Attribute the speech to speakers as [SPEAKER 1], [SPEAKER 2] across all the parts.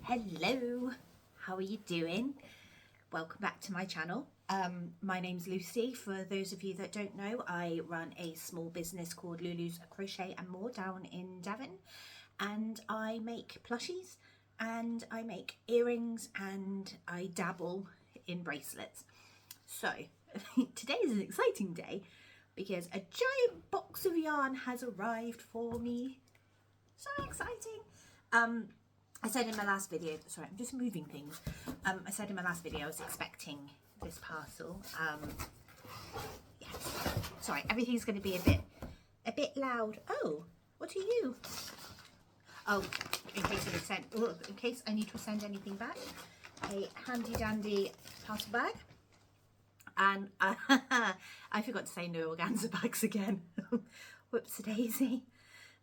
[SPEAKER 1] Hello, how are you doing? Welcome back to my channel. My name's Lucy. For those of you that don't know, I run a small business called Lulu's Crochet and More down in Devon, and I make plushies and I make earrings and I dabble in bracelets. So today is an exciting day because a giant box of yarn has arrived for me. So exciting. I said in my last video, sorry, I'm just moving things. I said in my last video I was expecting this parcel. Yeah. Sorry, everything's going to be a bit loud. Oh, what are you? Oh, in case I need to send anything back, a handy dandy parcel bag. And I forgot to say no organza bags again. Whoops-a-daisy.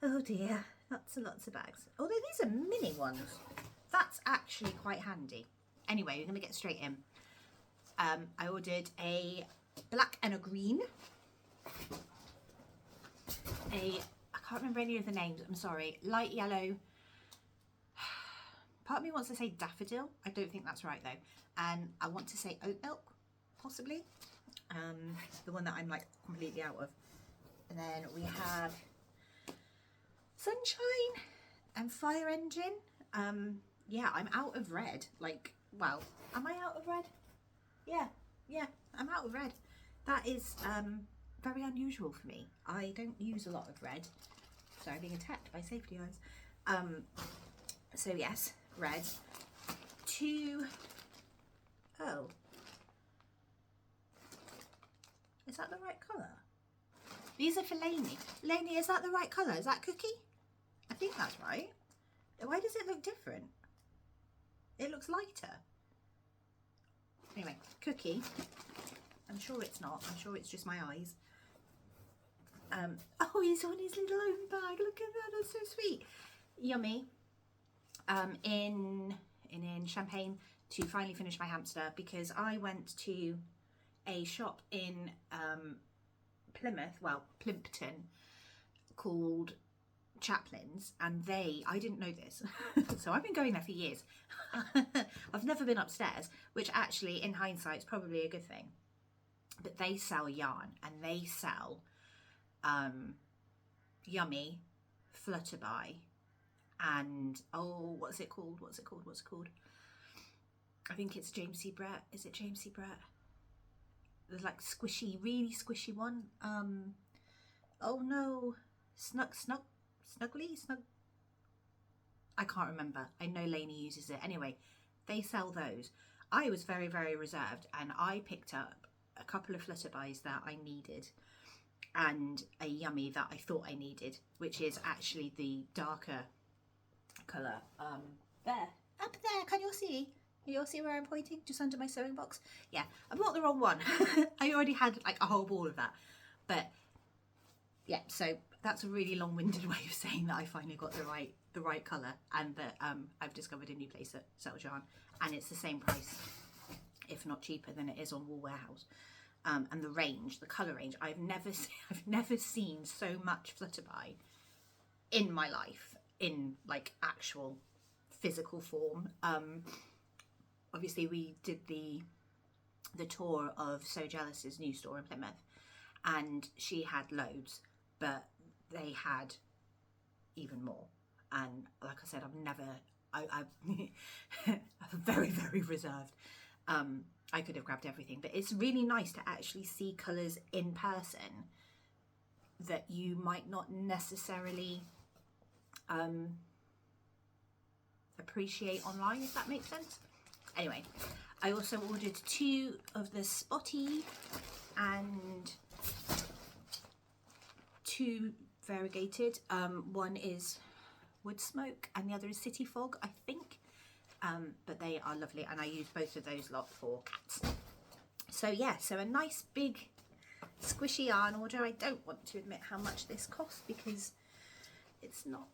[SPEAKER 1] Oh dear. Lots and lots of bags. Although these are mini ones. That's actually quite handy. Anyway, we're going to get straight in. I ordered a black and a green. I can't remember any of the names. I'm sorry. Light yellow. Part of me wants to say daffodil. I don't think that's right though. And I want to say oat milk, possibly. The one that I'm like completely out of. And then we have sunshine and fire engine. Yeah, I'm out of red. Like, well, am I out of red? Yeah, I'm out of red. That is very unusual for me. I don't use a lot of red. Sorry, I'm being attacked by safety eyes. So yes, red. Oh, is that the right colour? These are for Lainey. Lainey, is that the right colour? Is that Cookie? I think that's right. Why does it look different? It looks lighter. Anyway, Cookie. I'm sure it's not. I'm sure it's just my eyes. Oh, he's on his little own bag. Look at that. That's so sweet. Yummy. In Champagne to finally finish my hamster because I went to a shop in Plymouth, well, Plimpton, called Chaplin's, and I didn't know this, so I've been going there for years. I've never been upstairs, which actually in hindsight is probably a good thing, but they sell yarn and they sell yummy flutterby and what's it called I think it's James C. Brett. Is it James C. Brett? The like squishy, really squishy one. Oh no, Snuggly? I can't remember. I know Lainey uses it. Anyway, they sell those. I was very, very reserved and I picked up a couple of flutterbys that I needed and a yummy that I thought I needed, which is actually the darker colour. There. Up there, can you all see? You all see where I'm pointing? Just under my sewing box? Yeah, I bought the wrong one. I already had like a whole ball of that. But yeah, so that's a really long-winded way of saying that I finally got the right colour and that I've discovered a new place that sells yarn and it's the same price, if not cheaper, than it is on Wool Warehouse. And the range, the colour range, I've never seen so much flutterby in my life in like actual physical form. Obviously we did the tour of So Jealous's new store in Plymouth and she had loads, but they had even more. And like I said, I'm very, very reserved. I could have grabbed everything, but it's really nice to actually see colours in person that you might not necessarily appreciate online, if that makes sense. Anyway, I also ordered 2 of the Spotty and 2 variegated. One is Wood Smoke and the other is City Fog, I think. But they are lovely and I use both of those lot for cats. So yeah, so a nice big squishy yarn order. I don't want to admit how much this cost because it's not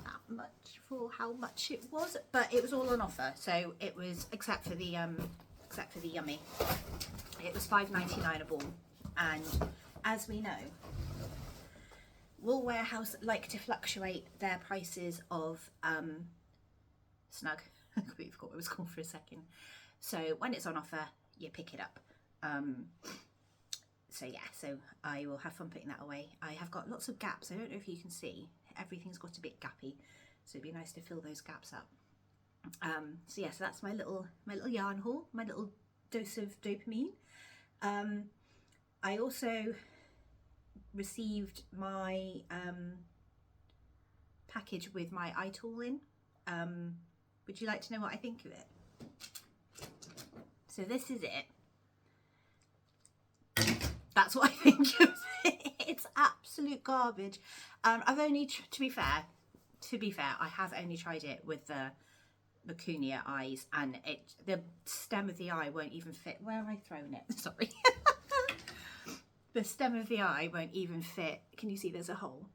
[SPEAKER 1] that much for how much it was, but it was all on offer. So it was, except for the yummy, it was $5.99 a ball. And as we know, Wool Warehouse like to fluctuate their prices of snug completely forgot what it was called for a second. So when it's on offer, you pick it up. So yeah, so I will have fun putting that away. I have got lots of gaps. I don't know if you can see, everything's got a bit gappy, so it'd be nice to fill those gaps up. So yeah, so that's my little yarn haul, my little dose of dopamine. I also received my package with my eye tool in. Would you like to know what I think of it? So this is it. That's what I think of it. It's absolute garbage. I've only, to be fair, I have only tried it with the Macunia eyes, and the stem of the eye won't even fit. Where have I thrown it? Sorry. The stem of the eye won't even fit. Can you see there's a hole?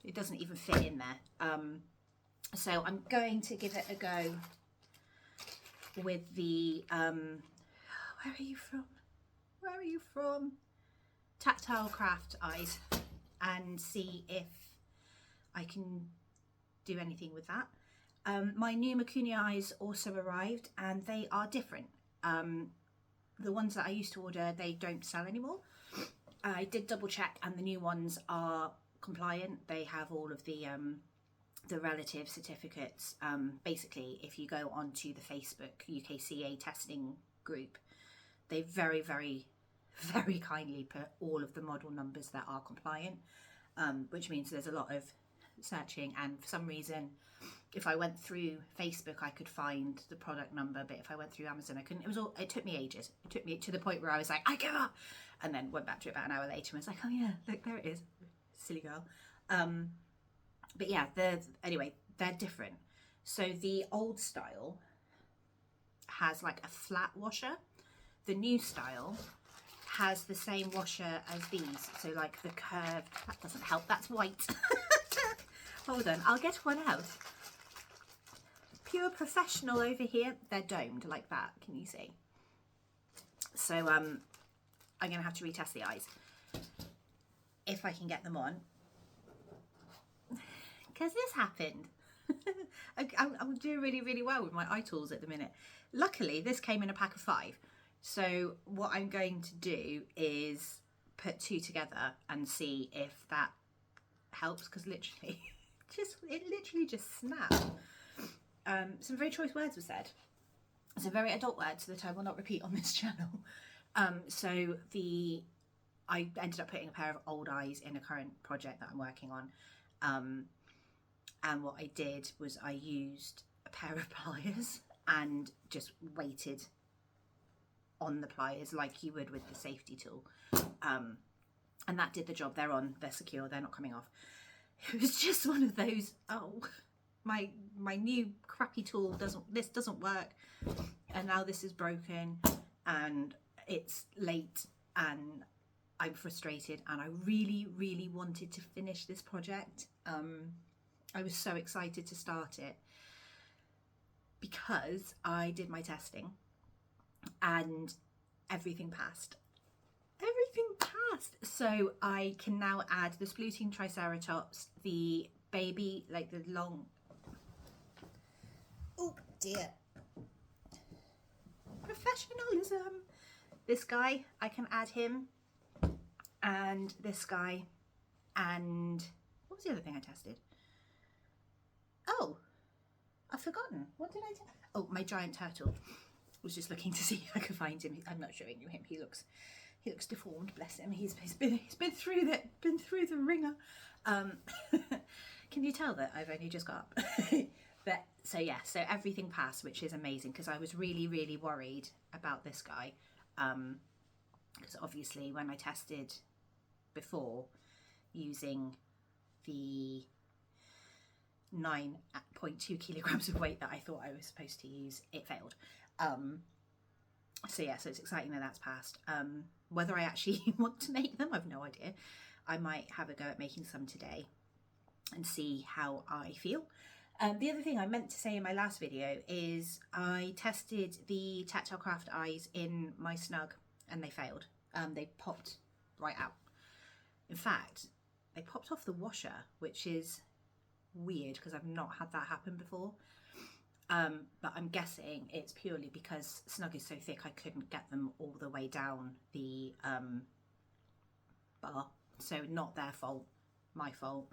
[SPEAKER 1] It doesn't even fit in there. So I'm going to give it a go with the, where are you from? Where are you from? Tactile Craft eyes, and see if I can do anything with that. My new Macunia eyes also arrived, and they are different. The ones that I used to order, they don't sell anymore. I did double check, and the new ones are compliant. They have all of the relative certificates. Basically, if you go onto the Facebook UKCA testing group, they very, very, very kindly put all of the model numbers that are compliant, which means there's a lot of searching, and for some reason, if I went through Facebook, I could find the product number, but if I went through Amazon, I couldn't. It took me ages. It took me to the point where I was like, I give up, and then went back to it about an hour later and was like, oh yeah, look, there it is. Silly girl. But yeah, anyway, they're different. So the old style has like a flat washer. The new style has the same washer as these. So like the curve, that doesn't help, that's white. Hold on, I'll get one out. Pure professional over here. They're domed like that, can you see? So I'm gonna have to retest the eyes if I can get them on, because this happened. I'm doing really, really well with my eye tools at the minute. Luckily, this came in a pack of 5. So what I'm going to do is put 2 together and see if that helps, because literally, it literally just snapped. Some very choice words were said. Some very adult words that I will not repeat on this channel. So I ended up putting a pair of old eyes in a current project that I'm working on. And what I did was I used a pair of pliers and just weighted on the pliers like you would with the safety tool. And that did the job. They're on, they're secure, they're not coming off. It was just one of those, oh, my new crappy tool doesn't work, and now this is broken, and it's late, and I'm frustrated, and I really, really wanted to finish this project. I was so excited to start it because I did my testing and everything passed. Everything passed. So I can now add the Spluteen Triceratops, the baby, like the long, oh dear, professionalism. This guy, I can add him, and this guy, and what was the other thing I tested? Oh, I've forgotten. What did I do? Oh, my giant turtle. I was just looking to see if I could find him. I'm not showing you him. He looks deformed. Bless him. He's been through the ringer. Can you tell that I've only just got up? But so yeah, so everything passed, which is amazing, because I was really, really worried about this guy. Because obviously when I tested before using the 9.2 kilograms of weight that I thought I was supposed to use, it failed. So yeah, so it's exciting that that's passed. Whether I actually want to make them, I've no idea. I might have a go at making some today and see how I feel. The other thing I meant to say in my last video is I tested the Tactile Craft eyes in my snug and they failed. They popped right out. In fact, they popped off the washer, which is weird because I've not had that happen before. But I'm guessing it's purely because Snug is so thick I couldn't get them all the way down the bar. So not their fault, my fault.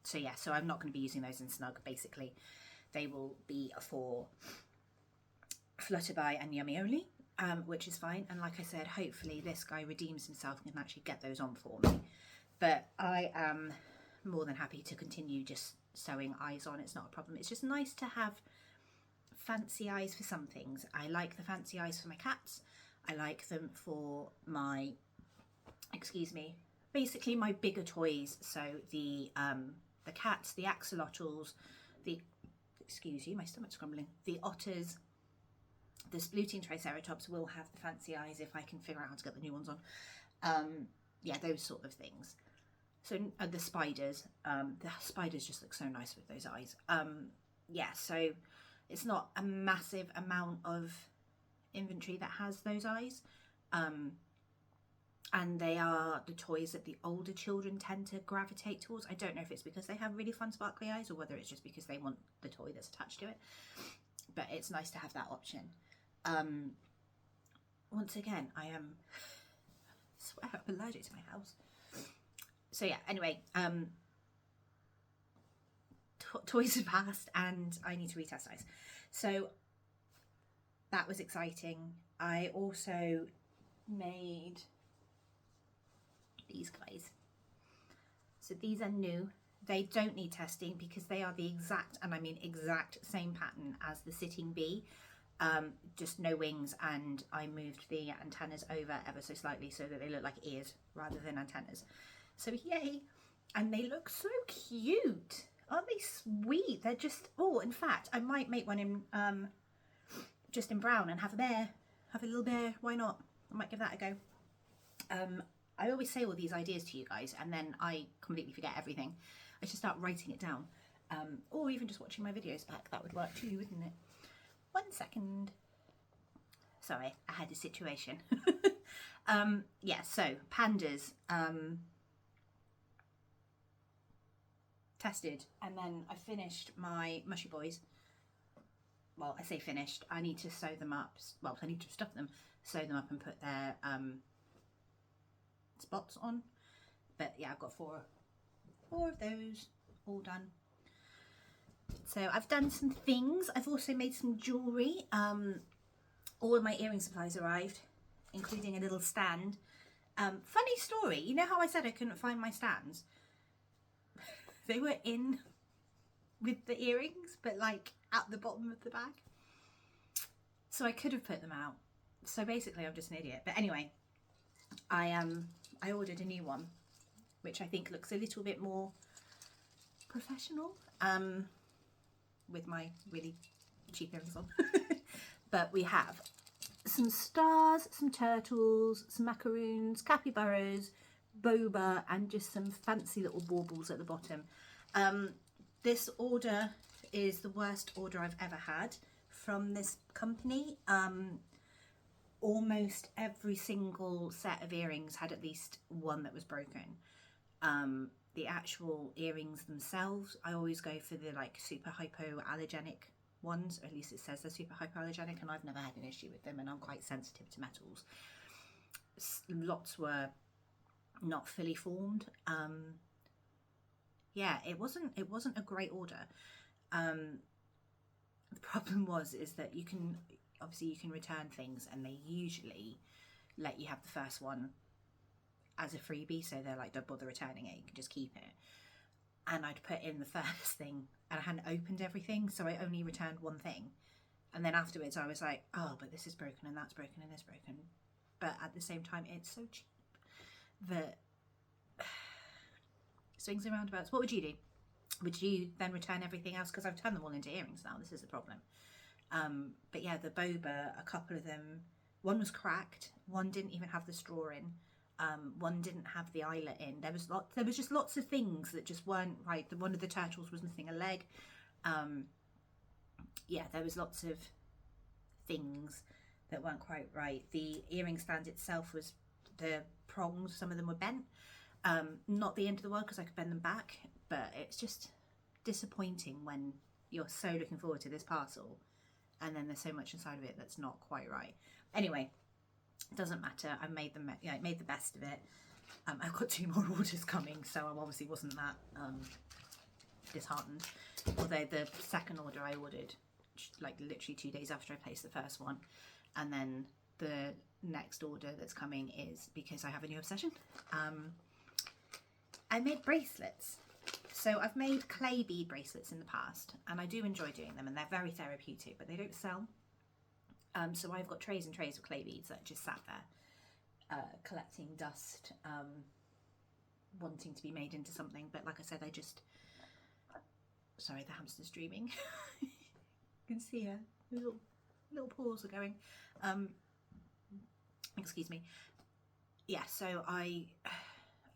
[SPEAKER 1] So yeah, so I'm not going to be using those in Snug. Basically, they will be for Flutterby and Yummy only, which is fine. And like I said, hopefully this guy redeems himself and can actually get those on for me. But I am more than happy to continue just sewing eyes on. It's not a problem. It's just nice to have fancy eyes for some things. I like the fancy eyes for my cats. I like them for my, excuse me, basically my bigger toys. So the cats, the axolotls, the, excuse you, my stomach's grumbling, the otters, the splooting triceratops will have the fancy eyes if I can figure out how to get the new ones on. Yeah, those sort of things. So the spiders just look so nice with those eyes. Yeah, so it's not a massive amount of inventory that has those eyes. And they are the toys that the older children tend to gravitate towards. I don't know if it's because they have really fun sparkly eyes or whether it's just because they want the toy that's attached to it. But it's nice to have that option. Once again, I am, I swear I'm allergic to my house. So yeah, anyway, toys are passed and I need to retest eyes. So that was exciting. I also made these guys. So these are new. They don't need testing because they are the exact, and I mean exact same pattern as the sitting bee, just no wings, and I moved the antennas over ever so slightly so that they look like ears rather than antennas. So yay, and they look so cute. Aren't they sweet? They're just, oh, in fact, I might make one in just in brown and have a bear, have a little bear, why not? I might give that a go. I always say all these ideas to you guys and then I completely forget everything. I should start writing it down, or even just watching my videos back. That would work too, wouldn't it? 1 second. Sorry, I had a situation. Yeah, so pandas, tested, and then I finished my mushy boys. Well, I say finished, I need to sew them up. Well, I need to stuff them, sew them up and put their spots on. But yeah, I've got four of those all done. So I've done some things. I've also made some jewellery. All of my earring supplies arrived, including a little stand. Funny story, you know how I said I couldn't find my stands? They were in with the earrings, but like at the bottom of the bag. So I could have put them out. So basically I'm just an idiot. But anyway, I ordered a new one, which I think looks a little bit more professional, with my really cheap earrings on. But we have some stars, some turtles, some macaroons, capybaras, boba, and just some fancy little baubles at the bottom. This order is the worst order I've ever had from this company. Almost every single set of earrings had at least one that was broken. The actual earrings themselves, I always go for the like super hypoallergenic ones, or at least it says they're super hypoallergenic, and I've never had an issue with them, and I'm quite sensitive to metals. Lots were not fully formed. Yeah, it wasn't a great order. The problem is that you can return things, and they usually let you have the first one as a freebie, so they're like, don't bother returning it, you can just keep it. And I'd put in the first thing and I hadn't opened everything, so I only returned one thing, and then afterwards I was like, oh, but this is broken and that's broken and this broken. But at the same time, it's so cheap that swings and roundabouts. What would you do? Would you then return everything else? Because I've turned them all into earrings now. This is the problem. But yeah, the boba, a couple of them, one was cracked, one didn't even have the straw in, one didn't have the eyelet in. There was just lots of things that just weren't right. One of the turtles was missing a leg. Yeah, there was lots of things that weren't quite right. The earring stand itself was, the prongs, some of them were bent. Not the end of the world because I could bend them back, but it's just disappointing when you're so looking forward to this parcel, and then there's so much inside of it that's not quite right. Anyway, it doesn't matter. I made made the best of it. I've got 2 more orders coming, so I obviously wasn't that disheartened. Although the second order I ordered like literally 2 days after I placed the first one, and then the next order that's coming is because I have a new obsession. I made bracelets. So I've made clay bead bracelets in the past, and I do enjoy doing them, and they're very therapeutic, but they don't sell. So I've got trays and trays of clay beads that just sat there collecting dust, wanting to be made into something. But like I said, sorry, the hamster's dreaming. You can see her little paws are going. Excuse me. Yeah, so I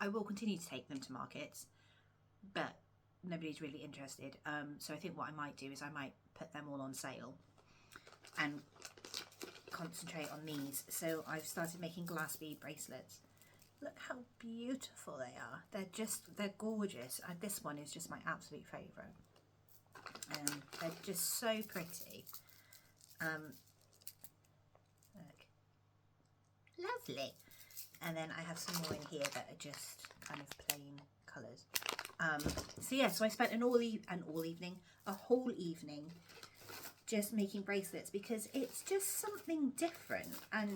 [SPEAKER 1] will continue to take them to markets, but nobody's really interested. So I think what I might do is I might put them all on sale and concentrate on these. So I've started making glass bead bracelets. Look how beautiful they are. They're gorgeous. This one is just my absolute favourite. They're just so pretty. Look. Lovely. And then I have some more in here that are just kind of plain colours. So yeah, so I spent a whole evening just making bracelets because it's just something different, and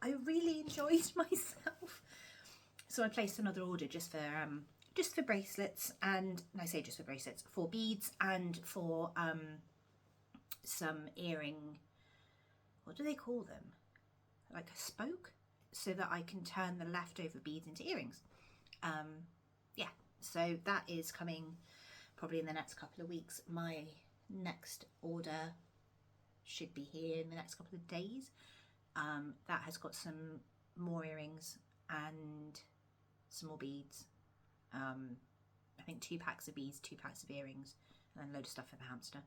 [SPEAKER 1] I really enjoyed myself. So I placed another order just for bracelets, and I say just for bracelets, for beads and for some earring, what do they call them? Like a spoke, so that I can turn the leftover beads into earrings. Yeah, so that is coming probably in the next couple of weeks. My next order should be here in the next couple of days. That has got some more earrings and some more beads. I think 2 packs of beads, 2 packs of earrings, and then a load of stuff for the hamster.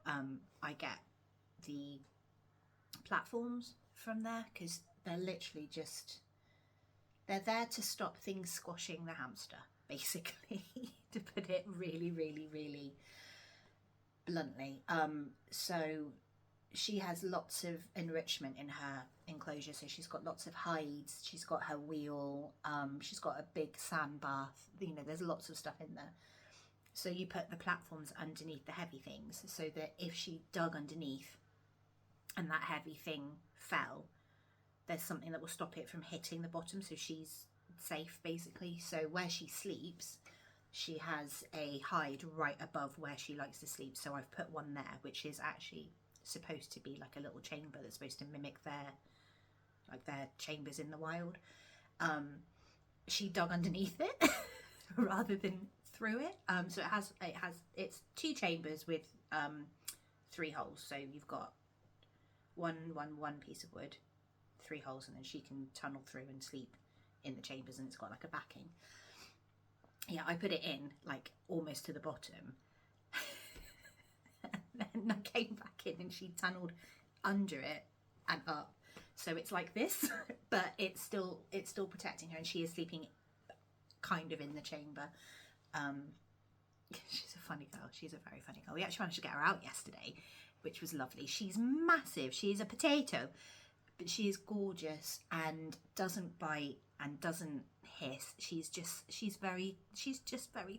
[SPEAKER 1] I get the platforms from there because they're literally they're there to stop things squashing the hamster, basically, to put it really, really, really bluntly. So she has lots of enrichment in her enclosure. So she's got lots of hides, she's got her wheel, she's got a big sand bath, there's lots of stuff in there. So you put the platforms underneath the heavy things so that if she dug underneath and that heavy thing fell, there's something that will stop it from hitting the bottom, so she's safe, basically. So where she sleeps, she has a hide right above where she likes to sleep. So I've put one there, which is actually supposed to be like a little chamber that's supposed to mimic their chambers in the wild. She dug underneath it rather than through it. So it's 2 chambers with 3 holes. So you've got one piece of wood, 3 holes, and then she can tunnel through and sleep in the chambers, and it's got like a backing. Yeah, I put it in like almost to the bottom. And then I came back in and she tunneled under it and up. So it's like this, but it's still protecting her, and she is sleeping kind of in the chamber. She's a funny girl. She's a very funny girl. We actually managed to get her out yesterday, which was lovely. She's massive. She's a potato, but she is gorgeous and doesn't bite and doesn't hiss. She's just very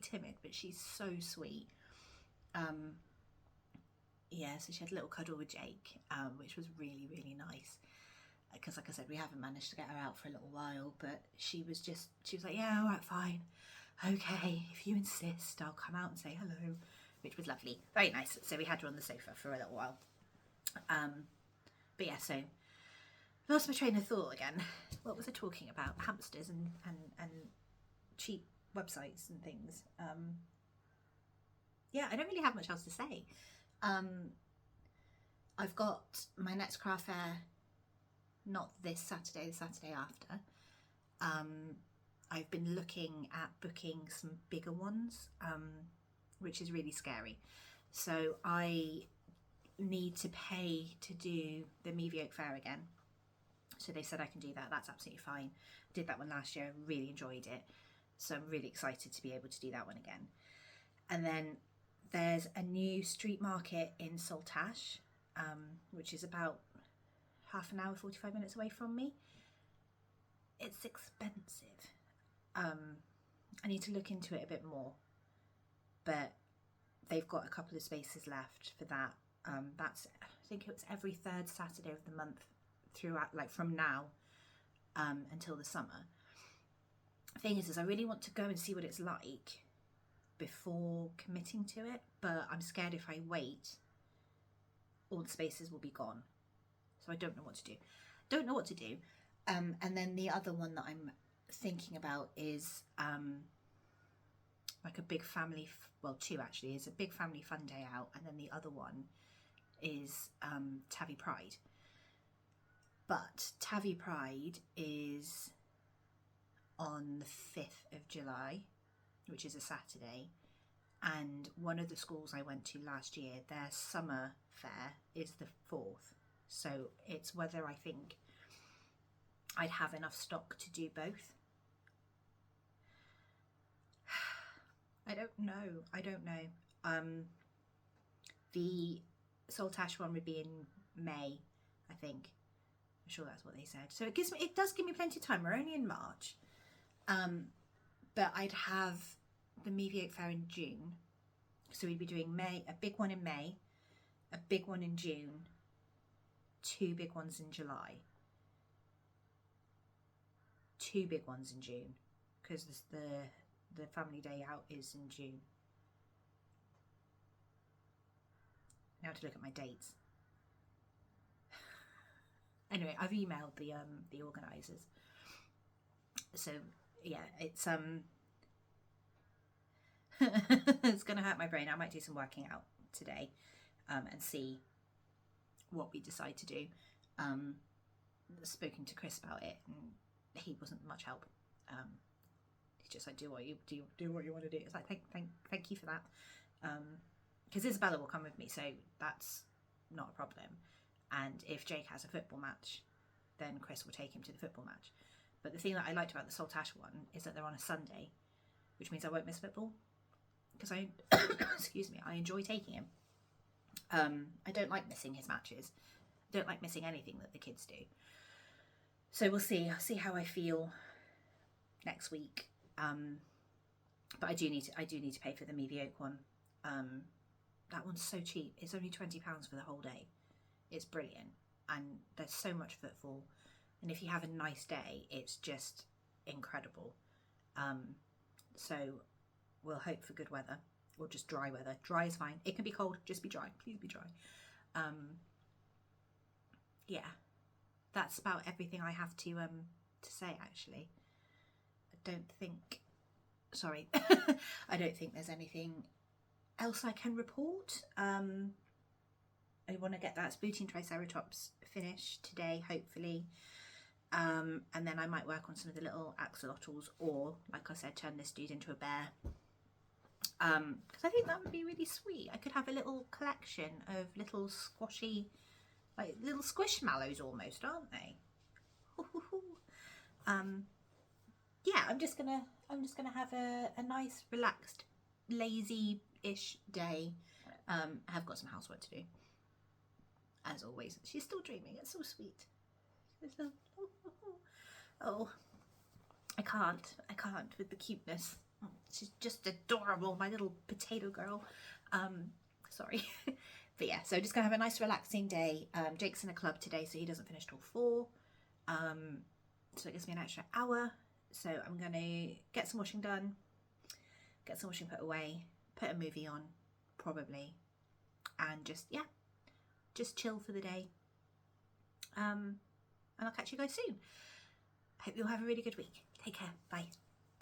[SPEAKER 1] timid, but she's so sweet. Yeah, so she had a little cuddle with Jake, which was really, really nice. Because like I said, we haven't managed to get her out for a little while, but she was like, yeah, all right, fine. Okay, if you insist, I'll come out and say hello, which was lovely. Very nice. So we had her on the sofa for a little while. But yeah, so lost my train of thought again. What was I talking about? Hamsters and cheap websites and things. Yeah, I don't really have much else to say. I've got my next craft fair, not this Saturday, the Saturday after. I've been looking at booking some bigger ones, which is really scary. So I need to pay to do the Meavy Oak Fair again. So they said I can do that. That's absolutely fine. I did that one last year. I really enjoyed it. So I'm really excited to be able to do that one again. And then there's a new street market in Saltash, which is about half an hour, 45 minutes away from me. It's expensive. I need to look into it a bit more, but they've got a couple of spaces left for that. That's, I think it's every third Saturday of the month throughout, like from now until the summer. The thing is I really want to go and see what it's like before committing to it, but I'm scared if I wait, all the spaces will be gone. So I don't know what to do. And then the other one that I'm thinking about is like a big family, well, two actually, is a big family fun day out, and then the other one is Tavi Pride. But Tavi Pride is on the 5th of July, which is a Saturday, and one of the schools I went to last year, their summer fair is the 4th. So it's whether I think I'd have enough stock to do both. I don't know. The Saltash one would be in May, I think. I'm sure that's what they said. So it does give me plenty of time. We're only in March. But I'd have the Meavy Oak Fair in June. So we'd be doing a big one in May, a big one in June, 2 big ones in July. 2 big ones in June, because the family day out is in June. Now to look at my dates. Anyway, I've emailed the organisers. So yeah, it's it's gonna hurt my brain. I might do some working out today and see what we decide to do. Spoken to Chris about it, and he wasn't much help. He's just like, do what you want to do. It's like, thank you for that. Because Isabella will come with me, so that's not a problem. And if Jake has a football match, then Chris will take him to the football match. But the thing that I liked about the Saltash one is that they're on a Sunday, which means I won't miss football, because I excuse me, I enjoy taking him. I don't like missing his matches. I don't like missing anything that the kids do. So we'll see. I'll see how I feel next week. But I do need to pay for the Meavy Oak one. That one's so cheap. It's only £20 for the whole day. It's brilliant, and there's so much footfall. And if you have a nice day, it's just incredible. So we'll hope for good weather, or just dry weather. Dry is fine. It can be cold. Just be dry. Please be dry. Yeah, that's about everything I have to say. Actually, I don't think there's anything else I can report. I want to get that Spooty and Triceratops finished today, hopefully. And then I might work on some of the little axolotls, or, like I said, turn this dude into a bear. Because I think that would be really sweet. I could have a little collection of little squashy, like little squishmallows almost, aren't they? Yeah, I'm just gonna have a nice, relaxed, lazy-ish day. I've got some housework to do, as always. She's still dreaming. It's so sweet. Oh, I can't with the cuteness. She's just adorable, my little potato girl. Sorry. But yeah, so just gonna have a nice relaxing day. Jake's in a club today, so he doesn't finish till 4. So it gives me an extra hour. So I'm gonna get some washing done, get some washing put away, put a movie on, probably, and just chill for the day. And I'll catch you guys soon. Hope you'll have a really good week. Take care. Bye.